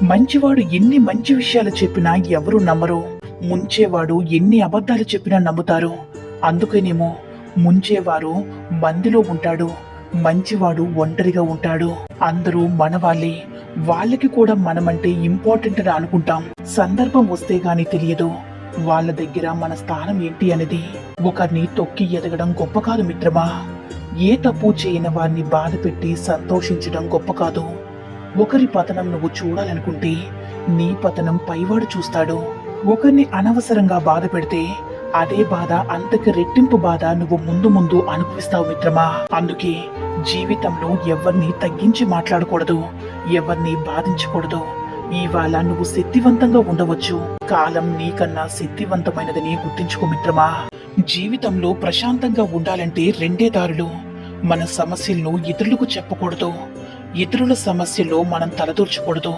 మంచివాడు ఎన్ని మంచి విషయాలు చెప్పినా ఎవరు నమ్మరు. ముంచేవాడు ఎన్ని అబద్ధాలు చెప్పినా నమ్ముతారు. అందుకనేమో ముంచేవారు మందిలో ఉంటాడు, మంచివాడు ఒంటరిగా ఉంటాడు. అందరూ మనవాళ్ళే, వాళ్ళకి కూడా మనమంటే ఇంపార్టెంట్ అని అనుకుంటాం. సందర్భం వస్తే గాని తెలియదు వాళ్ళ దగ్గర మన స్థానం ఏంటి అనేది. ఒకరిని తొక్కి ఎదగడం గొప్ప కాదు మిత్రమా. ఏ తప్పు చేయని వారిని బాధ పెట్టి సంతోషించడం గొప్ప కాదు. ఒకరి పతనం నువ్వు చూడాలనుకుంటే నీ పతనం పైవాడు చూస్తాడు. ఒకరిని అనవసరంగా బాధ పెడితే అదే బాధ అంతకి రెట్టింపు బాధ నువ్వు ముందు ముందు అనుభవిస్తావు మిత్రమా. అందుకే జీవితంలో ఎవరిని తగ్గించి మాట్లాడకూడదు, ఎవరిని బాధించకూడదు. ఇవాళ నువ్వు శక్తివంతంగా ఉండవచ్చు, కాలం నీకన్నా శక్తివంతమైనదని గుర్తించుకో మిత్రమా. జీవితంలో ప్రశాంతంగా ఉండాలంటే రెండే దారులు. మన సమస్యలను ఇతరులకు చెప్పకూడదు, ఇతరుల సమస్యల్లో మనం తలదూర్చకూడదు.